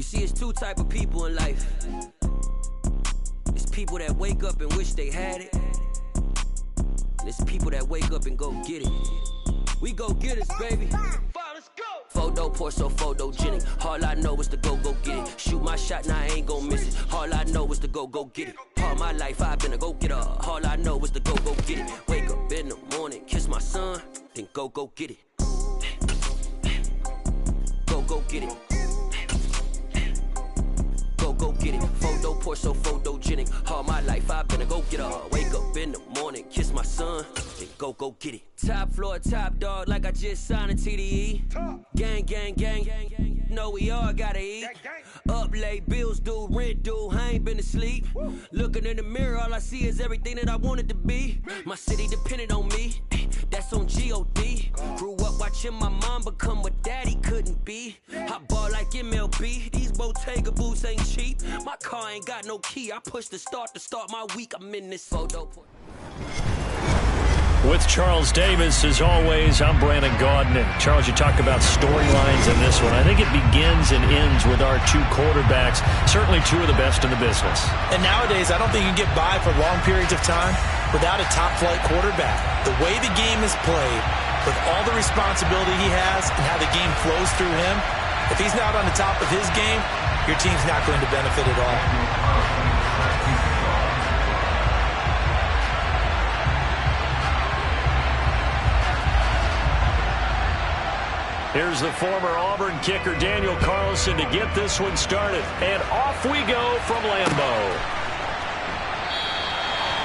see, it's two type of people in life. It's people that wake up and wish they had it. And it's people that wake up and go get it. We go get it, baby. Let's go. Photo pour so photogenic. All I know is to go get it. Shoot my shot, now I ain't gon' miss it. All I know is to go get it. All my life I've been a go-getter. All I know is to go get it. Wake up in the morning, kiss my son, then go get it. Go get it. Go get it. Photo pour so photogenic. All my life I've been a go-getter. Wake up in the morning, kiss my son, then go get it. Top floor, top dog, like I just signed a TDE. Gang. Know we all gotta eat. Up late, bills due, rent due, I ain't been asleep. Looking in the mirror, all I see is everything that I wanted to be. My city depended on me, that's on G.O.D. Grew up watching my mom become what daddy couldn't be. I ball like MLB, these Bottega boots ain't cheap. My car ain't got no key, I push the start to start my week. I'm in this photo. With Charles Davis, as always, I'm Brandon Gaudin. Charles, you talk about storylines in this one. I think it begins and ends with our two quarterbacks, certainly two of the best in the business. And nowadays, I don't think you can get by for long periods of time without a top-flight quarterback. The way the game is played, with all the responsibility he has and how the game flows through him, if he's not on the top of his game, your team's not going to benefit at all. Here's the former Auburn kicker, Daniel Carlson, to get this one started. And off we go from Lambeau.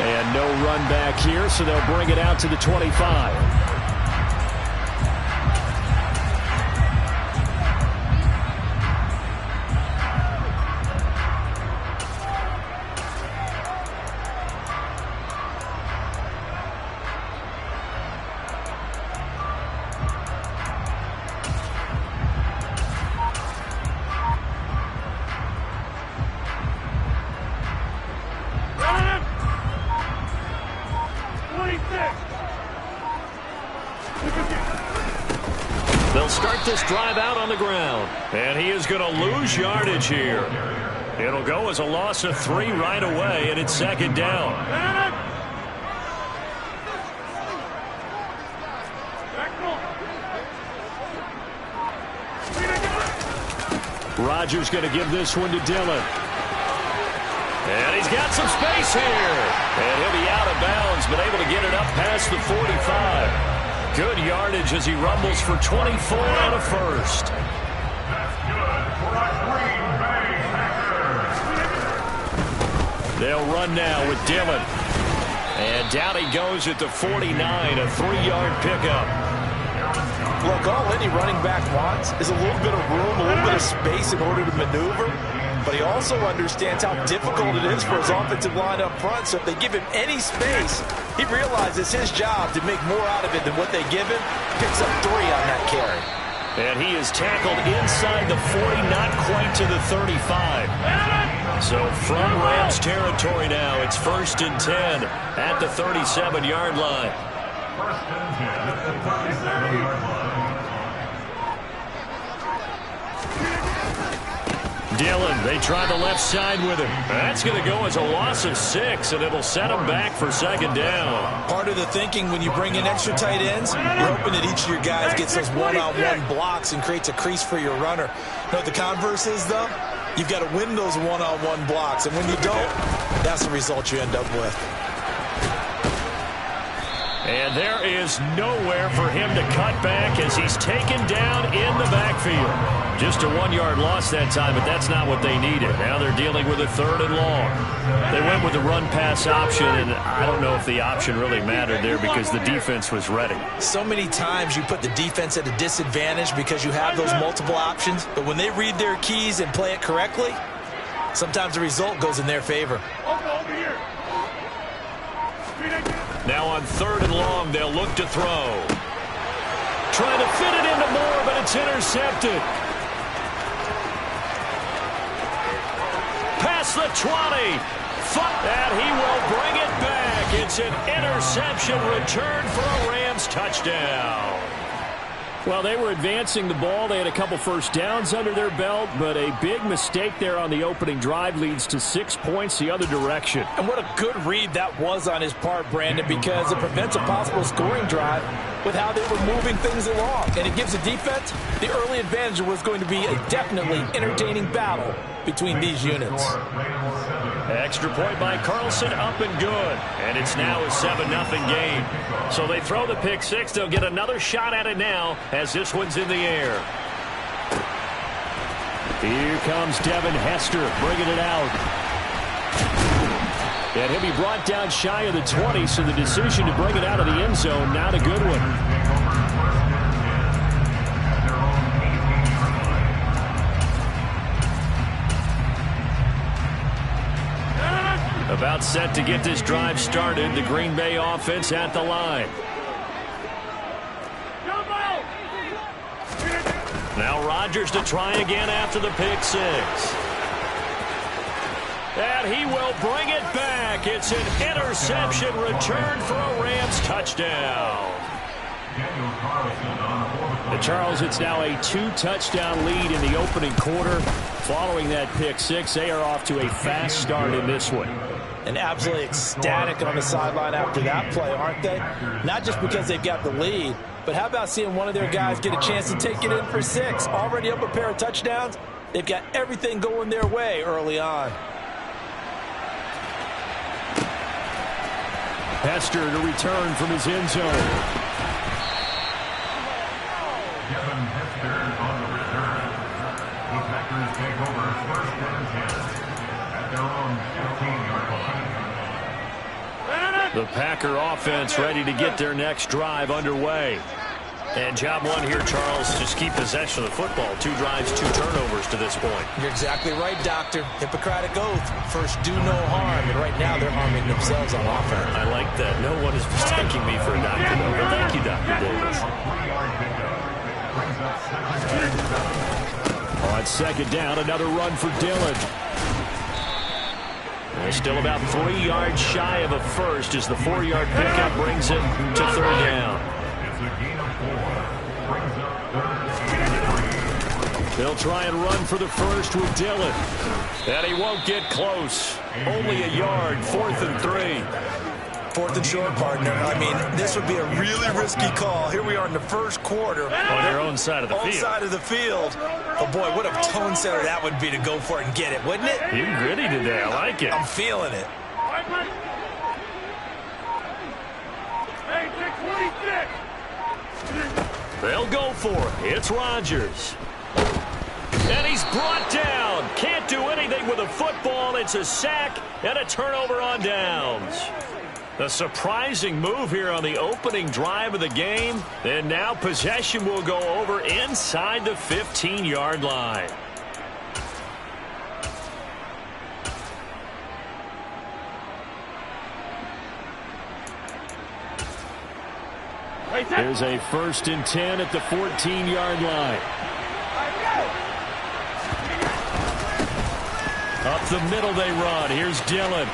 And no run back here, so they'll bring it out to the 25. They'll start this drive out on the ground. And he is going to lose yardage here. It'll go as a loss of 3 right away, and it's second down. Rodgers going to give this one to Dillon. And he's got some space here. And he'll be out of bounds, but able to get it up past the 45. Good yardage as he rumbles for 24 and a first. That's good for a Green Bay Packers. They'll run now with Dillon. And down he goes at the 49, a 3-yard pickup. Look, all any running back wants is a little bit of room, a little bit of space in order to maneuver. But he also understands how difficult it is for his offensive line up front. So if they give him any space, he realizes his job to make more out of it than what they give him. Picks up 3 on that carry. And he is tackled inside the 40, not quite to the 35. So from Rams territory now, it's 1st and 10 at the 37-yard line. 1st and 10 at the 37-yard line. Dillon, they try the left side with him. That's going to go as a loss of 6, and it'll set him back for second down. Part of the thinking when you bring in extra tight ends, you're hoping that each of your guys gets those one-on-one blocks and creates a crease for your runner. You know what the converse is, though? You've got to win those one-on-one blocks, and when you don't, that's the result you end up with. And there is nowhere for him to cut back as he's taken down in the backfield. Just a 1-yard loss that time, but that's not what they needed. Now they're dealing with a 3rd and long. They went with the run-pass option, and I don't know if the option really mattered there because the defense was ready. So many times you put the defense at a disadvantage because you have those multiple options, but when they read their keys and play it correctly, sometimes the result goes in their favor. Now on 3rd and long, they'll look to throw. Trying to fit it into Moore, but it's intercepted. Past the 20. And he will bring it back. It's an interception return for a Rams touchdown. Well, they were advancing the ball. They had a couple first downs under their belt, but a big mistake there on the opening drive leads to 6 points the other direction. And what a good read that was on his part, Brandon, because it prevents a possible scoring drive with how they were moving things along. And it gives the defense the early advantage. Was going to be a definitely entertaining battle between these units. Extra point by Carlson, up and good. And it's now a 7-0 game. So they throw the pick six. They'll get another shot at it now as this one's in the air. Here comes Devin Hester bringing it out. And he'll be brought down shy of the 20, so the decision to bring it out of the end zone, not a good one. About set to get this drive started. The Green Bay offense at the line. Now Rodgers to try again after the pick six. And he will bring it back. It's an interception return for a Rams touchdown. The Charles, it's now a 2-touchdown lead in the opening quarter. Following that pick six, they are off to a fast start in this one. And absolutely ecstatic on the sideline after that play, aren't they? Not just because they've got the lead, but how about seeing one of their guys get a chance to take it in for 6? Already up a pair of touchdowns. They've got everything going their way early on. Hester to return from his end zone. Devin Hester on the return. The Packers take over 1st and 10 at their own 15-yard line. The Packer offense ready to get their next drive underway. And job one here, Charles, just keep possession of the football. 2 drives, 2 turnovers to this point. You're exactly right, Doctor. Hippocratic oath. First, do no harm. And right now, they're harming themselves on offense. I like that. No one is mistaking me for a doctor, though. But thank you, Dr. Davis. On second down, another run for Dillon. They're still about 3 yards shy of a first as the 4-yard pickup brings it to 3rd down. They'll try and run for the first with Dillon. And he won't get close. Only a yard, 4th and 3. 4th and short, partner. I mean, this would be a really risky call. Here we are in the first quarter. On their own side of the field. Side of the field. Oh, boy, what a tone setter that would be to go for it and get it, wouldn't it? You gritty today. I like it. I'm feeling it. They'll go for it. It's Rodgers. And he's brought down. Can't do anything with a football. It's a sack and a turnover on downs. A surprising move here on the opening drive of the game. And now possession will go over inside the 15-yard line. There's a 1st and 10 at the 14-yard line. Up the middle they run. Here's Dillon.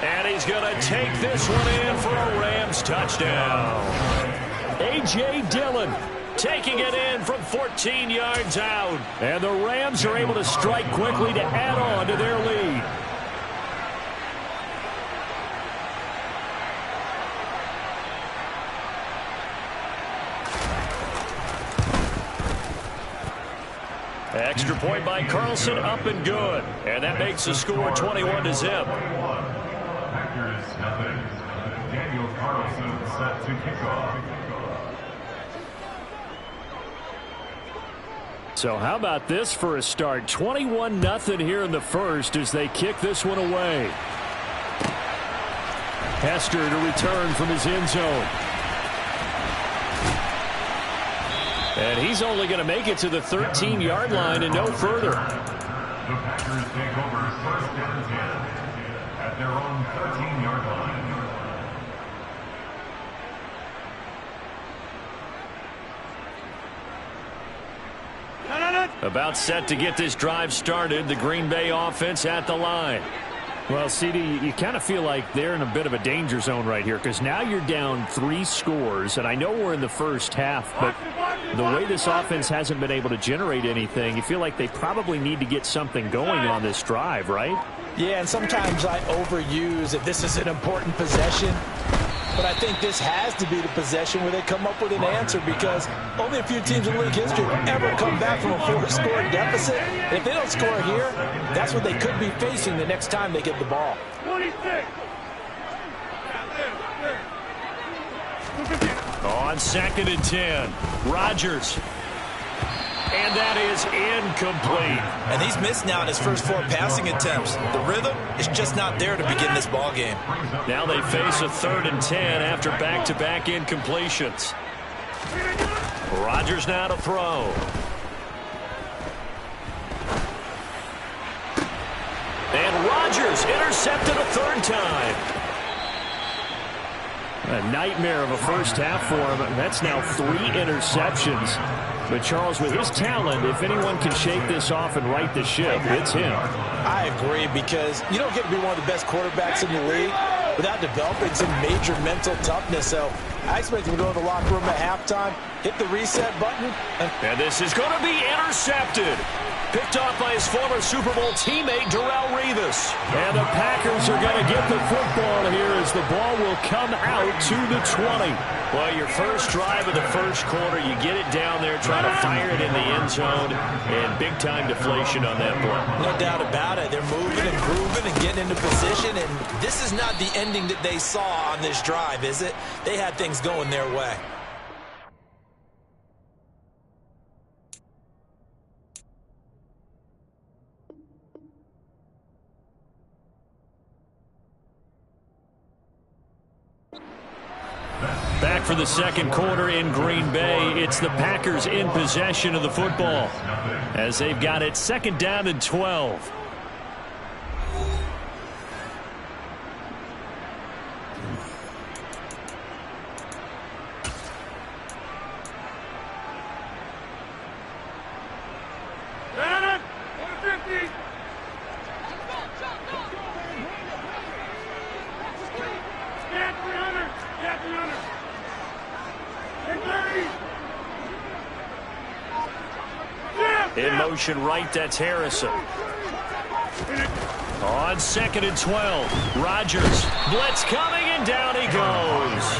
And he's going to take this one in for a Rams touchdown. A.J. Dillon taking it in from 14 yards out. And the Rams are able to strike quickly to add on to their lead. Extra point by Carlson, up and good. And that makes the score 21-0. Packers nothing. Daniel Carlson set to kick off. So how about this for a start? 21-0 here in the first as they kick this one away. Hester to return from his end zone. And he's only going to make it to the 13-yard line and no further. The Packers take over 1st and 10 at their own 13-yard line. About set to get this drive started. The Green Bay offense at the line. Well, CD, you kind of feel like they're in a bit of a danger zone right here because now you're down 3 scores, and I know we're in the first half, but the way this offense hasn't been able to generate anything, you feel like they probably need to get something going on this drive, right? Yeah, and sometimes I overuse if this is an important possession. But I think this has to be the possession where they come up with an answer because only a few teams in league history have ever come back from a 4-score deficit. And if they don't score here, that's what they could be facing the next time they get the ball. 26. On 2nd and 10, Rodgers. And that is incomplete. And he's missed now in his first 4 passing attempts. The rhythm is just not there to begin this ball game. Now they face a 3rd and 10 after back-to-back incompletions. Rodgers now to throw. And Rodgers intercepted a 3rd time. A nightmare of a first half for him. That's now 3 interceptions. But, Charles, with his talent, if anyone can shake this off and right the ship, it's him. I agree because you don't get to be one of the best quarterbacks in the league without developing some major mental toughness. So I expect him to go to the locker room at halftime, hit the reset button. And this is going to be intercepted. Picked off by his former Super Bowl teammate, Darrelle Revis. And the Packers are going to get the football here as the ball will come out to the 20. Well, your first drive of the first quarter, you get it down there, try to fire it in the end zone, and big-time deflation on that play. No doubt about it. They're moving and grooving and getting into position, and this is not the ending that they saw on this drive, is it? They had things going their way. Back for the second quarter in Green Bay. It's the Packers in possession of the football as they've got it 2nd down and 12. In motion right, that's Harrison. On 2nd and 12, Rodgers. Blitz coming, and down he goes.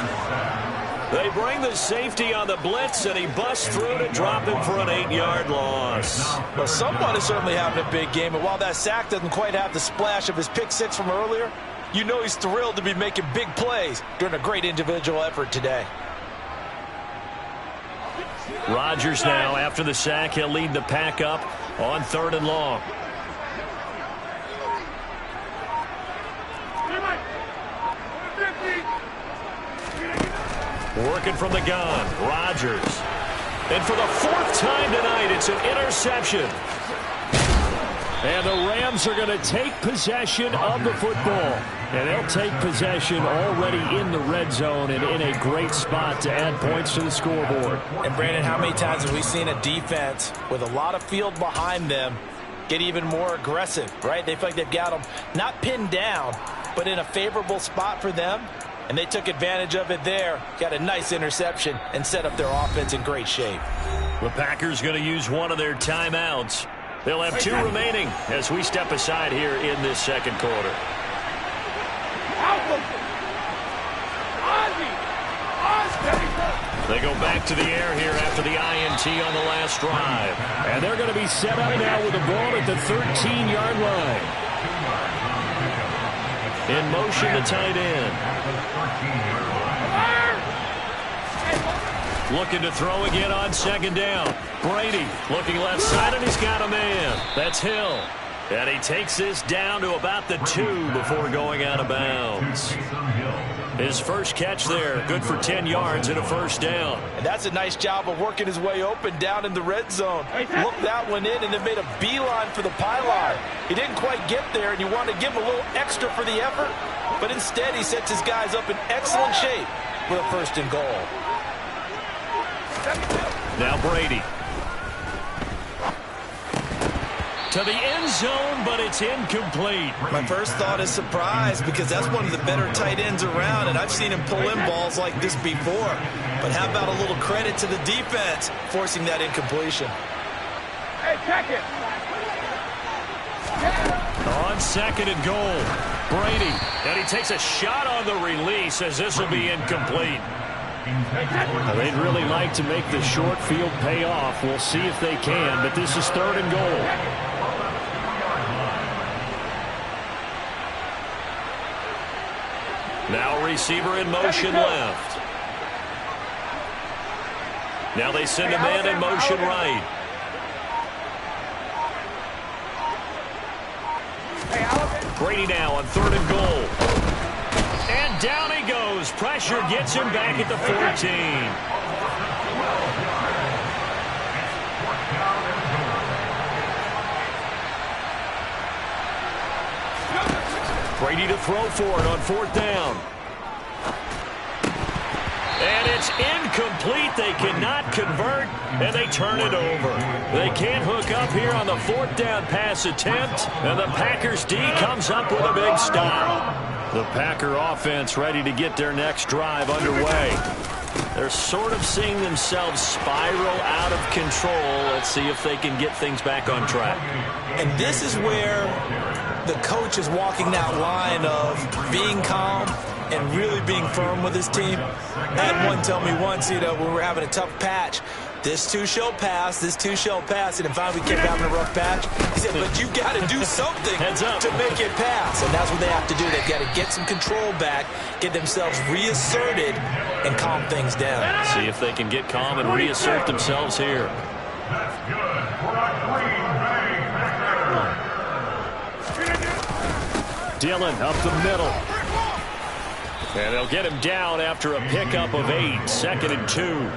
They bring the safety on the blitz, and he busts through to drop him for an 8-yard loss. Well, someone is certainly having a big game, and while that sack doesn't quite have the splash of his pick six from earlier, you know he's thrilled to be making big plays during a great individual effort today. Rodgers now, after the sack, he'll lead the pack up on 3rd and long. Working from the gun, Rodgers. And for the 4th time tonight, it's an interception. And the Rams are going to take possession of the football. And they'll take possession already in the red zone and in a great spot to add points to the scoreboard. And, Brandon, how many times have we seen a defense with a lot of field behind them get even more aggressive, right? They feel like they've got them not pinned down, but in a favorable spot for them. And they took advantage of it there, got a nice interception, and set up their offense in great shape. The Packers going to use one of their timeouts. They'll have 2 remaining as we step aside here in this second quarter. They go back to the air here after the INT on the last drive. And they're going to be set up now with the ball at the 13-yard line. In motion, the tight end. Looking to throw again on 2nd down. Brady looking left side, and he's got a man. That's Hill. And he takes this down to about the 2 before going out of bounds. His first catch there, good for 10 yards and a 1st down. And that's a nice job of working his way open down in the red zone. Looked that one in and then made a beeline for the pylon. He didn't quite get there, and you want to give him a little extra for the effort, but instead he sets his guys up in excellent shape for a 1st and goal. Now Brady. to the end zone, but it's incomplete. My first thought is surprise, because that's one of the better tight ends around, and I've seen him pull in balls like this before. But how about a little credit to the defense forcing that incompletion? Hey, check it. On second and goal, Brady, and he takes a shot on the release as this will be incomplete. They'd really like to make the short field pay off. We'll see if they can, but this is third and goal. Now receiver in motion left. Now they send a man in motion right. Brady now on third and goal. And down he goes. Pressure gets him back at the 14. Brady to throw for it on fourth down. And it's incomplete. They cannot convert, and they turn it over. They can't hook up here on the fourth down pass attempt, and the Packers D comes up with a big stop. The Packer offense ready to get their next drive underway. They're sort of seeing themselves spiral out of control. Let's see if they can get things back on track. And this is where the coach is walking that line of being calm and really being firm with his team. I had one tell me once, when we were having a tough patch, this too shall pass, this too shall pass, and finally we kept having a rough patch. He said, but you got to do something to make it pass, and that's what they have to do. They've got to get some control back, get themselves reasserted, and calm things down. See if they can get calm and reassert themselves here. That's good for a Green Bay Packer. Dillon up the middle. And they'll get him down after a pickup of 8, second and 2.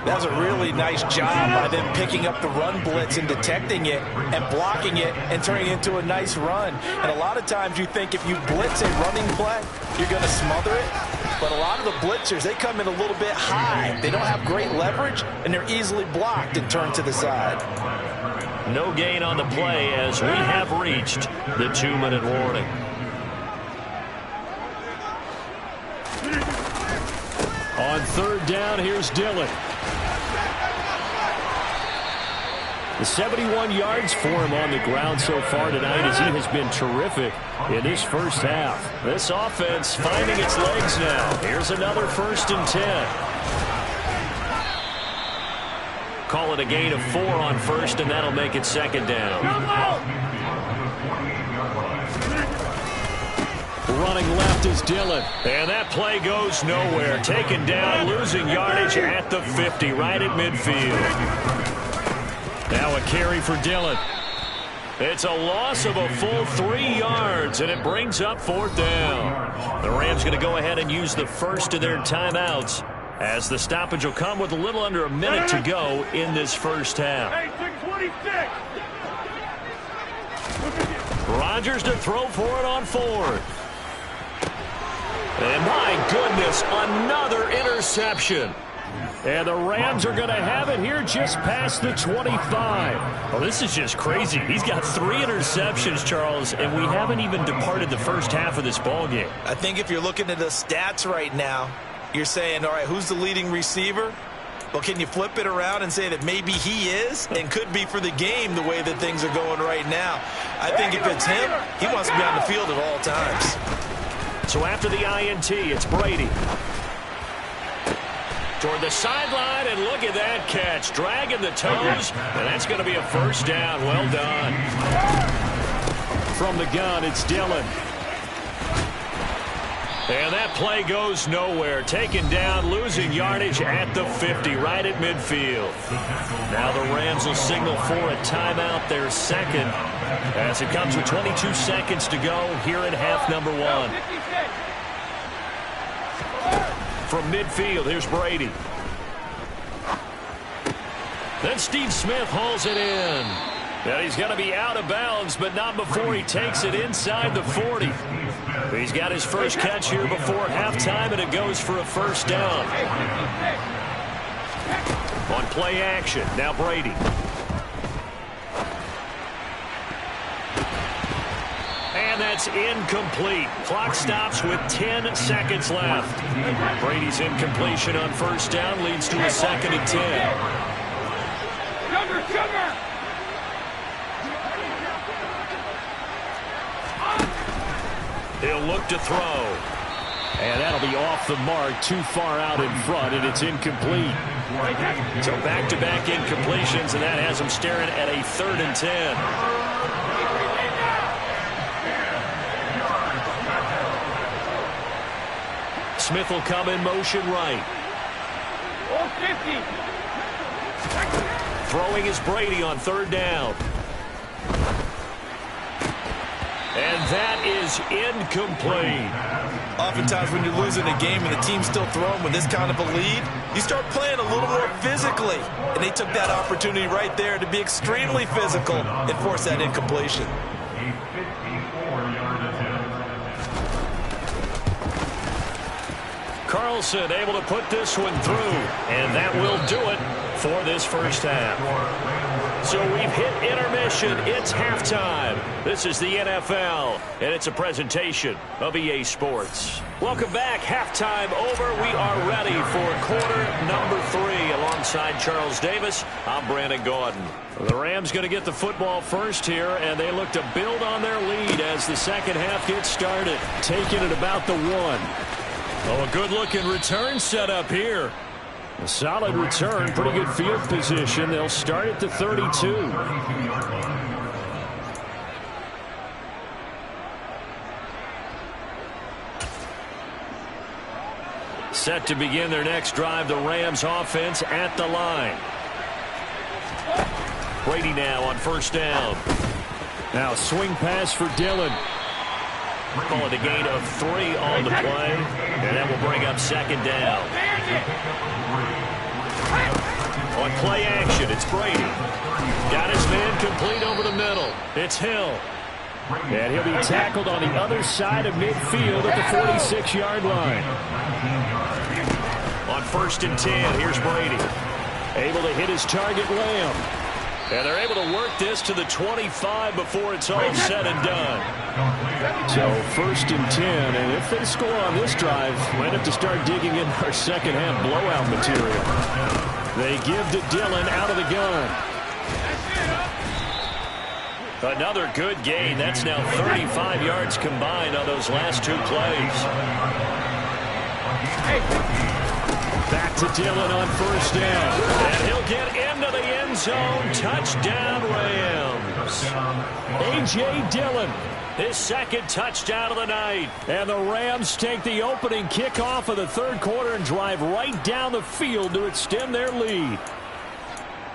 That was a really nice job by them picking up the run blitz and detecting it and blocking it and turning it into a nice run. And a lot of times you think if you blitz a running play, you're going to smother it. But a lot of the blitzers, they come in a little bit high. They don't have great leverage, and they're easily blocked and turned to the side. No gain on the play as we have reached the 2-minute warning. On third down, here's Dillon. The 71 yards for him on the ground so far tonight as he has been terrific in this first half. This offense finding its legs now. Here's another 1st and 10. Call it a gain of 4 on first, and that'll make it second down. Running left is Dillon. And that play goes nowhere. Taken down, losing yardage at the 50, right at midfield. Now a carry for Dillon. It's a loss of a full 3 yards, and it brings up fourth down. The Rams going to go ahead and use the first of their timeouts, as the stoppage will come with a little under a minute to go in this first half. Hey, 626. Rodgers to throw for it on fourth. And my goodness, another interception. And the Rams are going to have it here just past the 25. Oh, this is just crazy. He's got 3 interceptions, Charles, and we haven't even departed the first half of this ballgame. I think if you're looking at the stats right now, you're saying, all right, who's the leading receiver? Well, can you flip it around and say that maybe he is and could be for the game the way that things are going right now? I think if it's him, he wants to be on the field at all times. So after the INT, it's Brady. Toward the sideline, and look at that catch. Dragging the toes, and that's going to be a first down. Well done. From the gun, it's Dillon. And that play goes nowhere. Taken down, losing yardage at the 50, right at midfield. Now the Rams will signal for a timeout, their second, as it comes with 22 seconds to go here in half number 1. From midfield, here's Brady. Then Steve Smith hauls it in. And he's going to be out of bounds, but not before he takes it inside the 40. He's got his first catch here before halftime, and it goes for a first down. On play action, now Brady. And that's incomplete. Clock stops with 10 seconds left. Brady's incompletion on first down leads to a 2nd and 10. Sugar! He'll look to throw. And that'll be off the mark, too far out in front, and it's incomplete. So back-to-back incompletions, and that has him staring at a 3rd and 10. Smith will come in motion right. Throwing is Brady on 3rd down. And that is incomplete. Oftentimes when you're losing a game and the team's still throwing with this kind of a lead, you start playing a little more physically. And they took that opportunity right there to be extremely physical and force that incompletion. A 54-yard attempt. Carlson able to put this one through. And that will do it for this first half. So we've hit intermission. It's halftime. This is the NFL, and it's a presentation of EA Sports. Welcome back. Halftime over. We are ready for quarter number 3. Alongside Charles Davis, I'm Brandon Gaudin. The Rams going to get the football first here, and they look to build on their lead as the second half gets started. Taking it about the 1. Oh, a good-looking return set up here. A solid return, pretty good field position. They'll start at the 32. Set to begin their next drive, the Rams offense at the line. Brady now on first down. Now swing pass for Dillon. Call it a gain of 3 on the play, and that will bring up 2nd down. On play action, it's Brady. Got his man complete over the middle. It's Hill. And he'll be tackled on the other side of midfield at the 46-yard line. On 1st and 10, here's Brady. Able to hit his target, Lamb. And they're able to work this to the 25 before it's all said and done. So 1st and 10, and if they score on this drive, might have to start digging in our second half blowout material. They give to Dillon out of the gun. Another good gain. That's now 35 yards combined on those last 2 plays. Back to Dillon on first down. And he'll get into the end zone. Touchdown, Rams. A.J. Dillon, his 2nd touchdown of the night. And the Rams take the opening kickoff of the 3rd quarter and drive right down the field to extend their lead.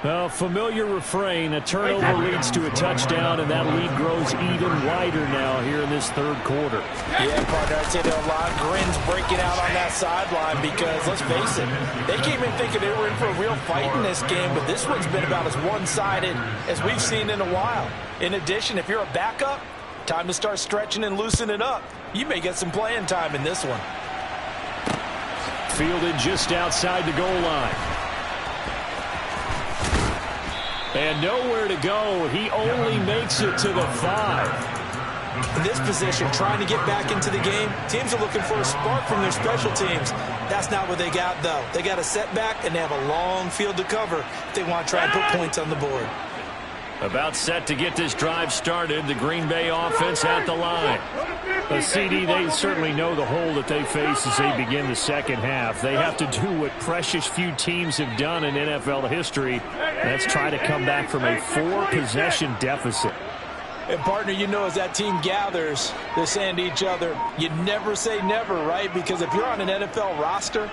A familiar refrain, a turnover leads to a touchdown, and that lead grows even wider now here in this 3rd quarter. Yeah, partner, I'd say there are a lot of grins breaking out on that sideline because, let's face it, they came in thinking they were in for a real fight in this game, but this one's been about as one-sided as we've seen in a while. In addition, if you're a backup, time to start stretching and loosening up. You may get some playing time in this one. Fielded just outside the goal line. And nowhere to go. He only makes it to the 5. In this position, trying to get back into the game, teams are looking for a spark from their special teams. That's not what they got, though. They got a setback, and they have a long field to cover if they want to try and put points on the board. About set to get this drive started. The Green Bay offense at the line. CD, they certainly know the hole that they face as they begin the second half. They have to do what precious few teams have done in NFL history. That's try to come back from a 4-possession deficit. And, partner, you know, as that team gathers, they're saying to each other, you never say never, right? Because if you're on an NFL roster,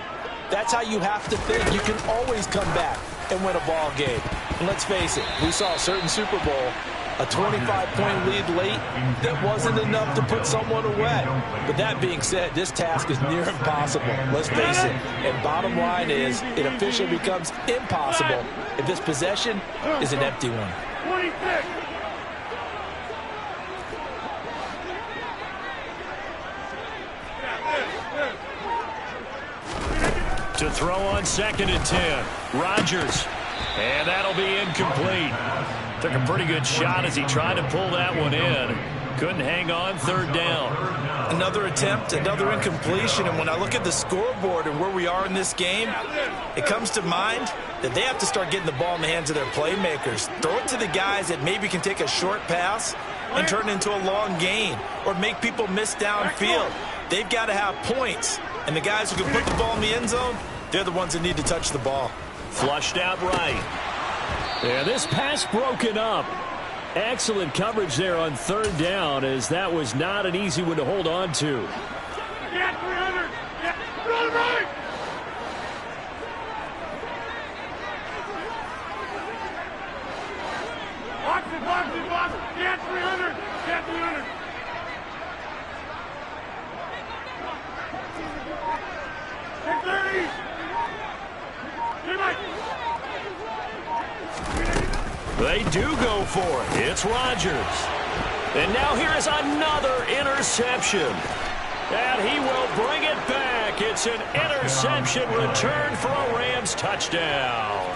that's how you have to think. You can always come back and win a ball game. And let's face it, we saw a certain Super Bowl, a 25-point lead late, that wasn't enough to put someone away. But that being said, this task is near impossible. Let's face it. And bottom line is, it officially becomes impossible if this possession is an empty one. 26. To throw on 2nd and 10. Rodgers. And that'll be incomplete. Took a pretty good shot as he tried to pull that one in. Couldn't hang on, third down. Another attempt, another incompletion, and when I look at the scoreboard and where we are in this game, it comes to mind that they have to start getting the ball in the hands of their playmakers. Throw it to the guys that maybe can take a short pass and turn it into a long gain or make people miss downfield. They've got to have points, and the guys who can put the ball in the end zone, they're the ones that need to touch the ball. Flushed out right. Yeah, this pass broken up. Excellent coverage there on third down, as that was not an easy one to hold on to. Yeah, 300. Yeah, run right. Box it, box it, box it. Yeah, 300. Yeah, 300. Take 30. They do go for it. It's Rodgers. And now here is another interception. And he will bring it back. It's an interception return for a Rams touchdown.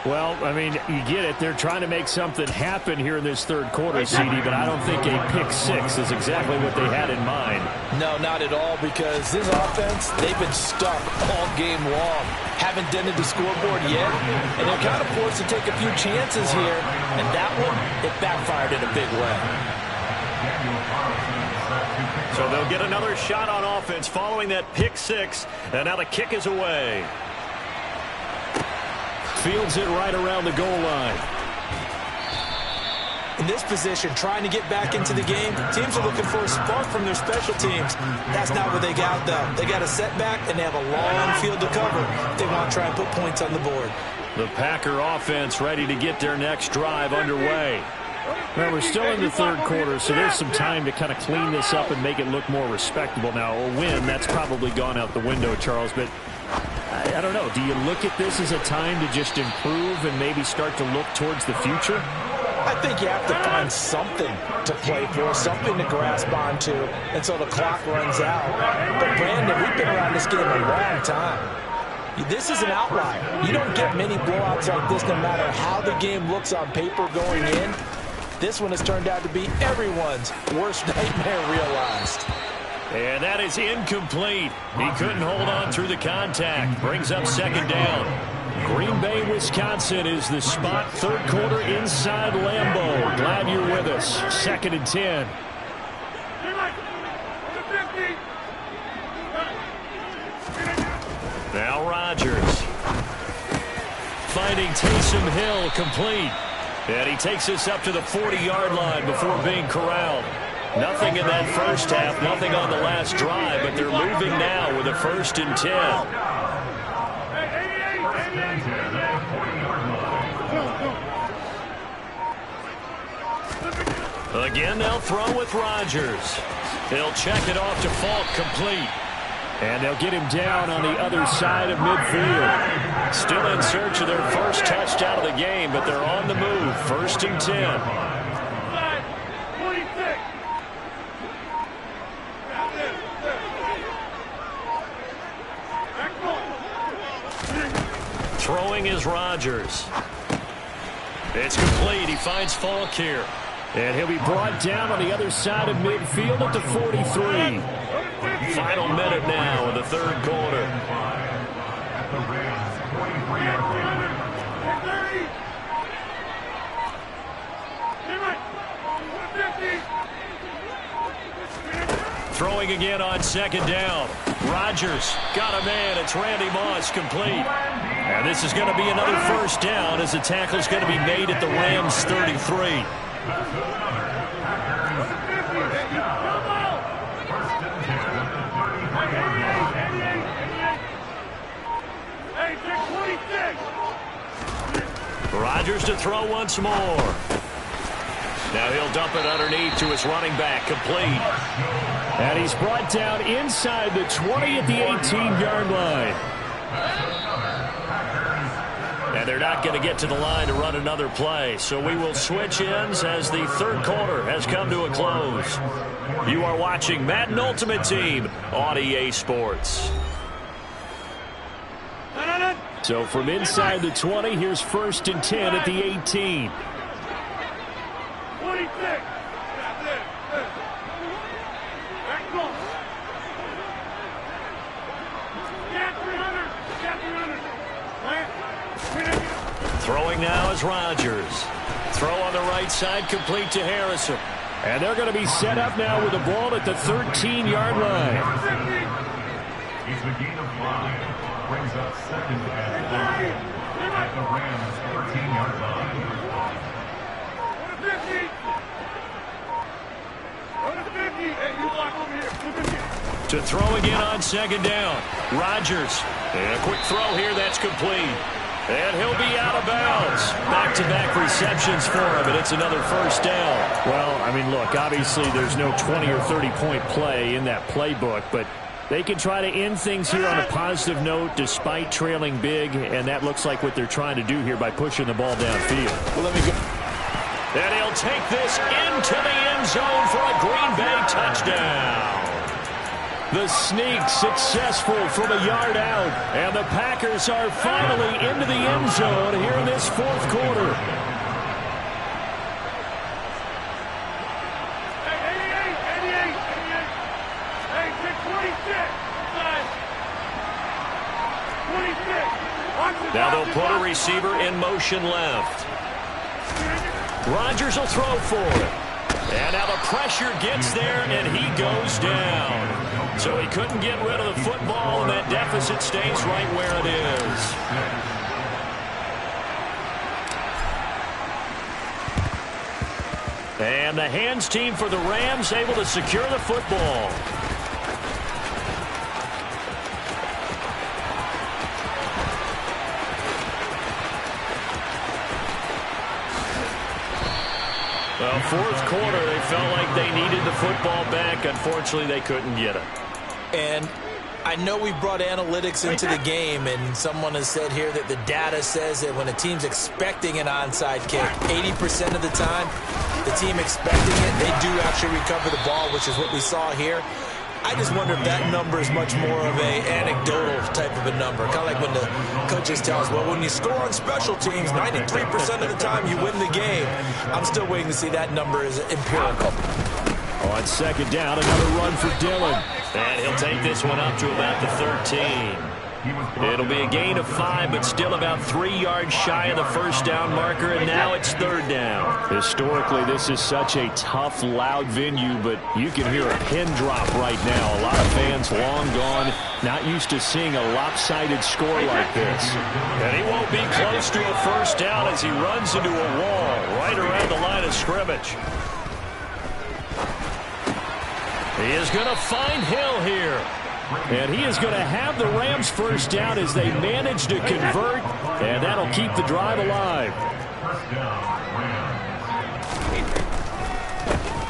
Well, I mean, you get it. They're trying to make something happen here in this third quarter, CD, but I don't think a pick six is exactly what they had in mind. No, not at all, because this offense, they've been stuck all game long. Haven't dented the scoreboard yet, and they're kind of forced to take a few chances here, and that one, it backfired in a big way. So they'll get another shot on offense following that pick six, and now the kick is away. Fields it right around the goal line. In this position, trying to get back into the game, teams are looking for a spark from their special teams. That's not what they got, though. They got a setback, and they have a long field to cover if they want to try and put points on the board. The Packer offense ready to get their next drive underway. Well, we're still in the third quarter, so there's some time to kind of clean this up and make it look more respectable. Now, a win, that's probably gone out the window, Charles, but I don't know. Do you look at this as a time to just improve and maybe start to look towards the future? I think you have to find something to play for, something to grasp onto until the clock runs out. But, Brandon, we've been around this game a long time. This is an outlier. You don't get many blowouts like this no matter how the game looks on paper going in. This one has turned out to be everyone's worst nightmare realized. And that is incomplete. He couldn't hold on through the contact. Brings up second down. Green Bay, Wisconsin is the spot. Third quarter inside Lambeau. Glad you're with us. 2nd and 10. Now Rodgers. Finding Taysom Hill complete. And he takes us up to the 40-yard line before being corralled. Nothing in that first half, nothing on the last drive, but they're moving now with a 1st and 10. Again, they'll throw with Rodgers. He'll check it off to Falk, complete. And they'll get him down on the other side of midfield. Still in search of their first touchdown of the game, but they're on the move. 1st and 10. Throwing is Rodgers. It's complete. He finds Falk here. And he'll be brought down on the other side of midfield at the 43. Final minute now in the third quarter. Throwing again on second down. Rodgers got a man. It's Randy Moss, complete. And this is going to be another first down as the tackle's going to be made at the Rams 33. Rodgers to throw once more. Now he'll dump it underneath to his running back, complete. And he's brought down inside the 20 at the 18-yard line. And they're not going to get to the line to run another play. So we will switch ends as the third quarter has come to a close. You are watching Madden Ultimate Team on EA Sports. So from inside the 20, here's 1st and 10 at the 18. 26. Throwing now is Rodgers. Throw on the right side, complete to Harrison. And they're going to be set up now with the ball at the 13-yard line. It's a gain of 5. Brings up second and 5 at the Rams' 13-yard line. To throw again on second down. Rodgers. And a quick throw here. That's complete. And he'll be out of bounds. Back-to-back receptions for him, and it's another first down. Well, I mean, look, obviously there's no 20 or 30-point play in that playbook, but they can try to end things here on a positive note despite trailing big, and that looks like what they're trying to do here by pushing the ball downfield. Well, let me go. And he'll take this into the end zone for a Green Bay touchdown. The sneak successful from a yard out, and the Packers are finally into the end zone here in this fourth quarter. Now they'll put a receiver in motion left. Rodgers will throw for it. And now the pressure gets there, and he goes down. So he couldn't get rid of the football, and that deficit stays right where it is. And the hands team for the Rams able to secure the football. Well, fourth quarter, they felt like they needed the football back. Unfortunately, they couldn't get it. And I know we brought analytics into the game, and someone has said here that the data says that when a team's expecting an onside kick, 80% of the time, the team expecting it, they do actually recover the ball, which is what we saw here. I just wonder if that number is much more of a anecdotal type of a number. Kind of like when the coaches tell us, well, when you score on special teams, 93% of the time you win the game. I'm still waiting to see that number is empirical. On second down, another run for Dillon. And he'll take this one up to about the 13. It'll be a gain of 5, but still about 3 yards shy of the first down marker, and now it's third down. Historically, this is such a tough, loud venue, but you can hear a pin drop right now. A lot of fans long gone, not used to seeing a lopsided score like this. And he won't be close to a first down as he runs into a wall right around the line of scrimmage. He is going to find Hill here. And he is going to have the Rams first down as they manage to convert, and that'll keep the drive alive.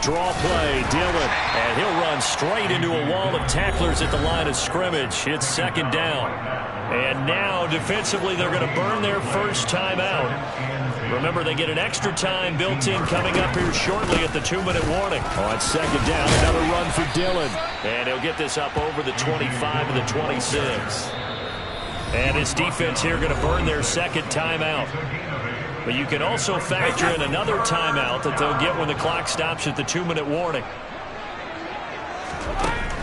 Draw play, Dillon, and he'll run straight into a wall of tacklers at the line of scrimmage. It's second down. And now, defensively, they're going to burn their first timeout. Remember, they get an extra time built in coming up here shortly at the 2-minute warning. On second down, another run for Dillon. And he'll get this up over the 25 and the 26. And his defense here going to burn their second timeout. But you can also factor in another timeout that they'll get when the clock stops at the 2-minute warning.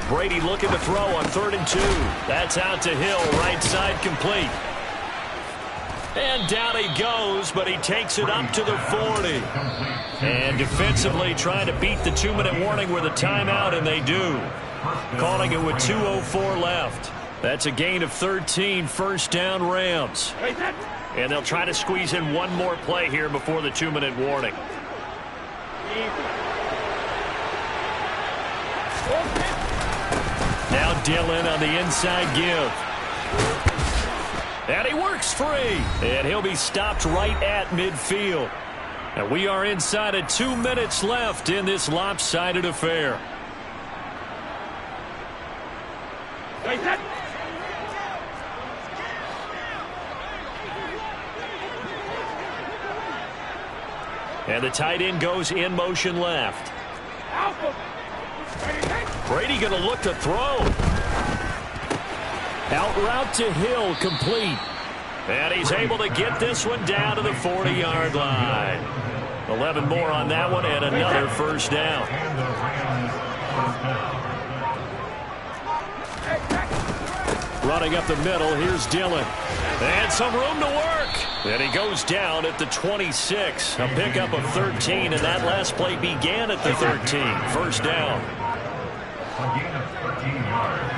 Brady looking to throw on 3rd and 2. That's out to Hill, right side complete. And down he goes, but he takes it up to the 40. And defensively trying to beat the 2-minute warning with a timeout, and they do. Calling it with 2:04 left. That's a gain of 13, first down Rams. And they'll try to squeeze in one more play here before the 2-minute warning. Now Dillon on the inside give. And he works free. And he'll be stopped right at midfield. And we are inside of 2 minutes left in this lopsided affair. And the tight end goes in motion left. Brady going to look to throw. Out route to Hill, complete. And he's able to get this one down to the 40-yard line. 11 more on that one, and another first down. Running up the middle, here's Dillon. And some room to work. And he goes down at the 26. A pickup of 13, and that last play began at the 13. First down. A gain of 13 yards.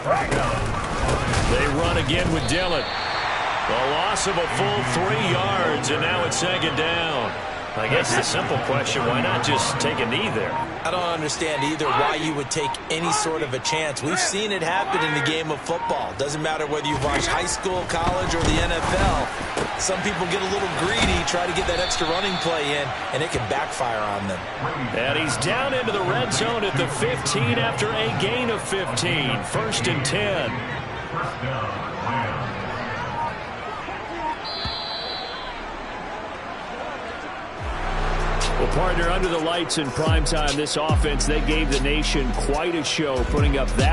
First down. They run again with Dillon. A loss of a full 3 yards, and now it's second down. I guess the simple question, why not just take a knee there? I don't understand either why you would take any sort of a chance. We've seen it happen in the game of football. Doesn't matter whether you've watched high school, college, or the NFL. Some people get a little greedy, try to get that extra running play in, and it can backfire on them. And he's down into the red zone at the 15 after a gain of 15. First and 10. First down. Rams. Well, partner, under the lights in primetime, this offense, they gave the nation quite a show, putting up that